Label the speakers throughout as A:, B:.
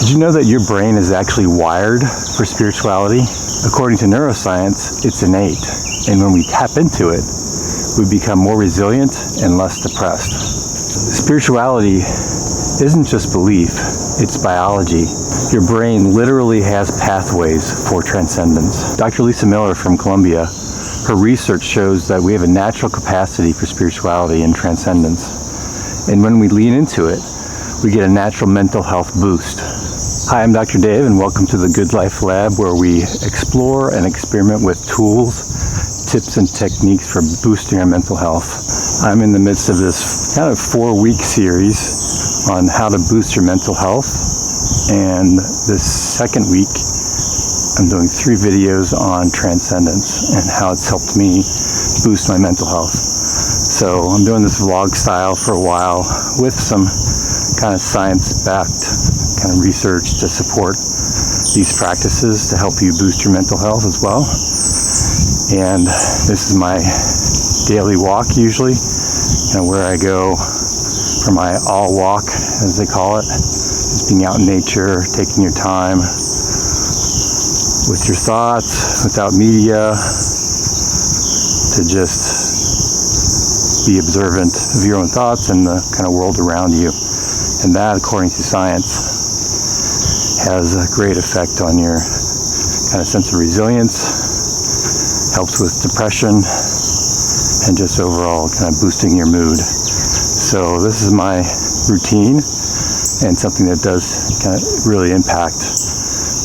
A: Did you know that your brain is actually wired for spirituality? According to neuroscience, it's innate. And when we tap into it, we become more resilient and less depressed. Spirituality isn't just belief, it's biology. Your brain literally has pathways for transcendence. Dr. Lisa Miller from Columbia, her research shows that we have a natural capacity for spirituality and transcendence. And when we lean into it, we get a natural mental health boost. Hi, I'm Dr. Dave, and welcome to the Good Life Lab, where we explore and experiment with tools, tips, and techniques for boosting our mental health. I'm in the midst of this kind of 4-week series on how to boost your mental health. And this second week, I'm doing 3 videos on Transcendence and how it's helped me boost my mental health. So I'm doing this vlog style for a while with some kind of science-backed kind of research to support these practices to help you boost your mental health as well. And this is my daily walk usually, where I go for my all walk, as they call it. Just being out in nature, taking your time with your thoughts, without media, to just be observant of your own thoughts and the kind of world around you. And that, according to science, has a great effect on your kind of sense of resilience, helps with depression, and just overall kind of boosting your mood. So this is my routine and something that does kind of really impact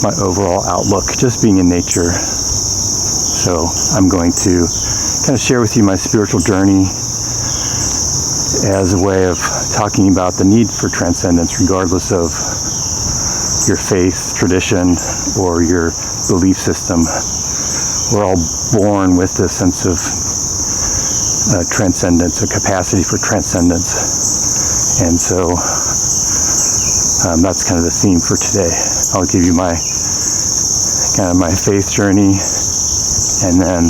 A: my overall outlook, just being in nature. So I'm going to kind of share with you my spiritual journey as a way of talking about the need for transcendence, regardless of your faith, tradition, or your belief system. We're all born with this sense of transcendence, a capacity for transcendence. And so that's kind of the theme for today. I'll give you my faith journey, and then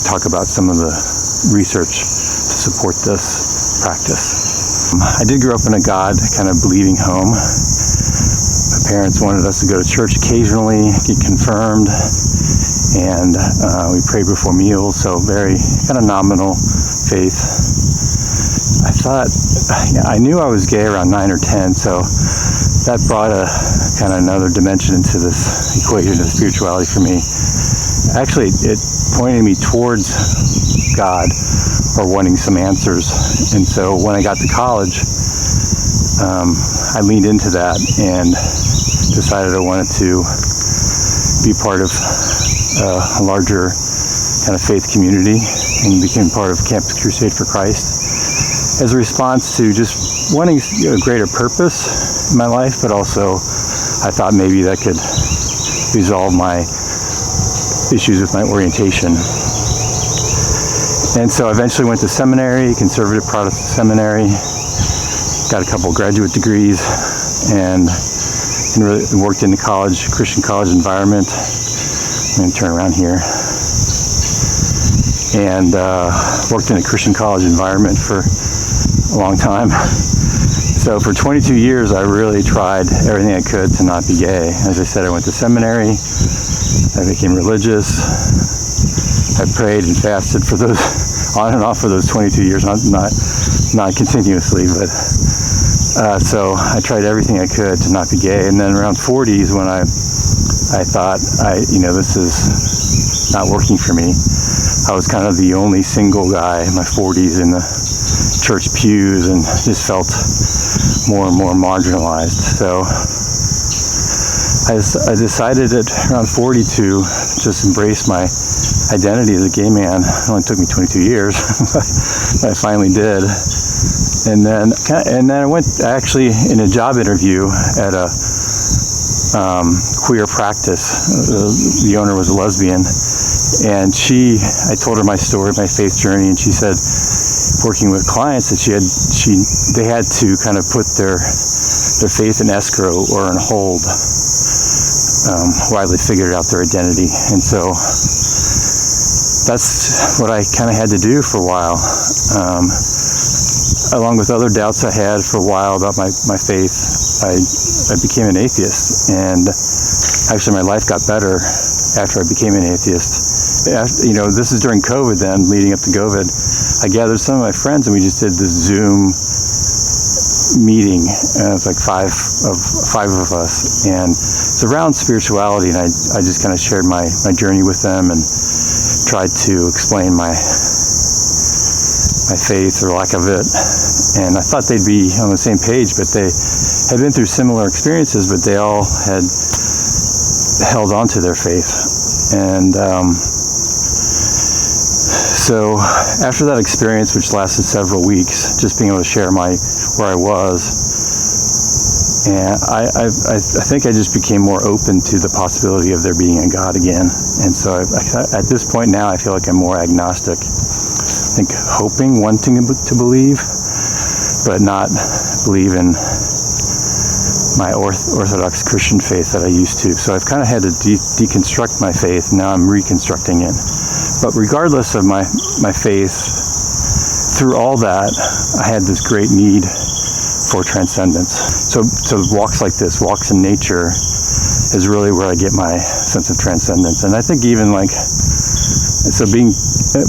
A: talk about some of the research to support this practice. I did grow up in a God kind of believing home. My parents wanted us to go to church occasionally, get confirmed, and we prayed before meals, so very kind of nominal faith. I knew I was gay around 9 or 10, so that brought a kind of another dimension into this equation of spirituality for me. Actually, it pointed me towards God, or wanting some answers. And so when I got to college, I leaned into that and decided I wanted to be part of a larger kind of faith community, and became part of Campus Crusade for Christ as a response to just wanting a greater purpose in my life, but also I thought maybe that could resolve my issues with my orientation. And so I eventually went to seminary, conservative Protestant seminary, got a couple graduate degrees, and really worked in the Christian college environment. I'm going to turn around here. And worked in a Christian college environment for a long time. So for 22 years, I really tried everything I could to not be gay. As I said, I went to seminary, I became religious, I prayed and fasted for those, on and off for those 22 years, not continuously, but so I tried everything I could to not be gay. And then around 40s, when I thought, this is not working for me. I was kind of the only single guy in my 40s in the church pews, and just felt more and more marginalized. So I decided at around 40 to just embrace my identity as a gay man. It only took me 22 years, but I finally did. And then I went actually in a job interview at a queer practice. The owner was a lesbian, and I told her my story, my faith journey, and she said, working with clients, that they had to kind of put their faith in escrow or on hold while they figured out their identity. And so that's what I kind of had to do for a while, along with other doubts I had for a while about my faith. I became an atheist, and actually my life got better after I became an atheist. This is during COVID then, leading up to COVID. I gathered some of my friends and we just did this Zoom meeting, and it was like five of us, and it's around spirituality, and I just kind of shared my journey with them and tried to explain my faith or lack of it. And I thought they'd be on the same page, but they had been through similar experiences, but they all had held on to their faith. And so after that experience, which lasted several weeks, just being able to share where I was, and I think I just became more open to the possibility of there being a God again. And so at this point now, I feel like I'm more agnostic. I think hoping, wanting to believe, but not believe in my Orthodox Christian faith that I used to. So I've kind of had to deconstruct my faith. Now I'm reconstructing it. But regardless of my faith, through all that, I had this great need for transcendence. So walks like this, walks in nature, is really where I get my sense of transcendence. And I think even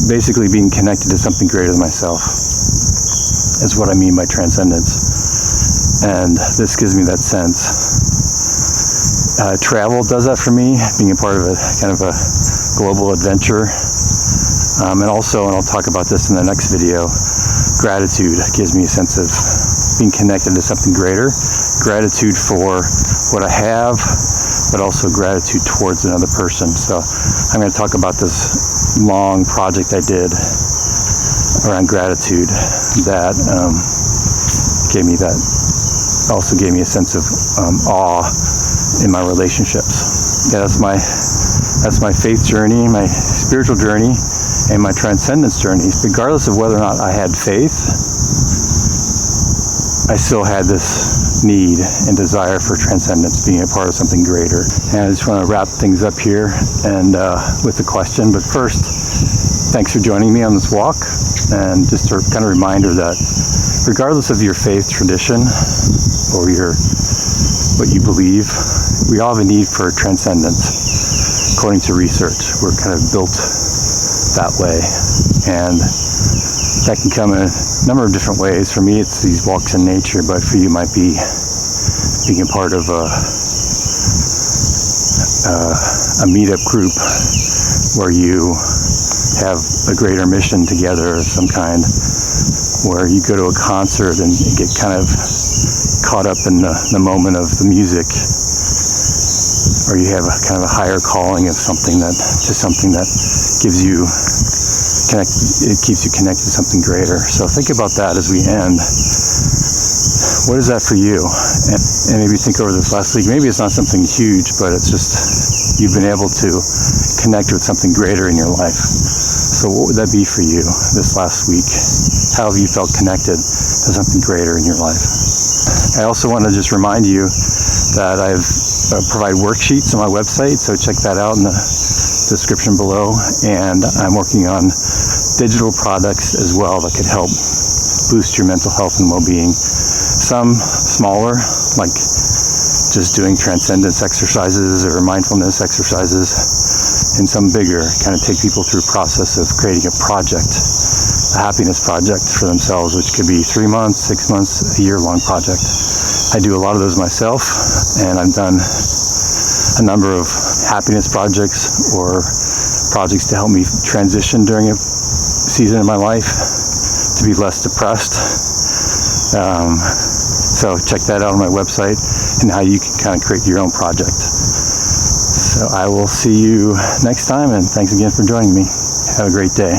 A: basically being connected to something greater than myself is what I mean by transcendence. And this gives me that sense. Travel does that for me, being a part of a kind of a global adventure. And I'll talk about this in the next video, gratitude gives me a sense of being connected to something greater. Gratitude for what I have, but also gratitude towards another person. So I'm going to talk about this long project I did around gratitude that also gave me a sense of awe in my relationships. Yeah, that's my faith journey, my spiritual journey, and my transcendence journey. Regardless of whether or not I had faith, I still had this need and desire for transcendence, being a part of something greater. And I just want to wrap things up here and with a question. But first, thanks for joining me on this walk. And just a kind of reminder that regardless of your faith tradition or what you believe, we all have a need for transcendence. According to research, we're kind of built that way, and that can come in a number of different ways. For me, it's these walks in nature, but for you, might be being a part of a meetup group where you have a greater mission together of some kind, where you go to a concert and get kind of caught up in the moment of the music, or you have a kind of a higher calling of something that gives you it keeps you connected to something greater. So think about that as we end. What is that for you? And maybe think over this last week. Maybe it's not something huge, but it's just you've been able to connect with something greater in your life. So what would that be for you this last week? How have you felt connected to something greater in your life? I also want to just remind you that I've provide worksheets on my website, so check that out in the description below. And I'm working on digital products as well that could help boost your mental health and well-being. Some smaller, like just doing transcendence exercises or mindfulness exercises, and some bigger, kind of take people through a process of creating a project, a happiness project for themselves, which could be 3 months, 6 months, a year-long project. I do a lot of those myself, and I've done a number of happiness projects or projects to help me transition during a season of my life to be less depressed. So check that out on my website and how you can kind of create your own project. So I will see you next time, and thanks again for joining me. Have a great day.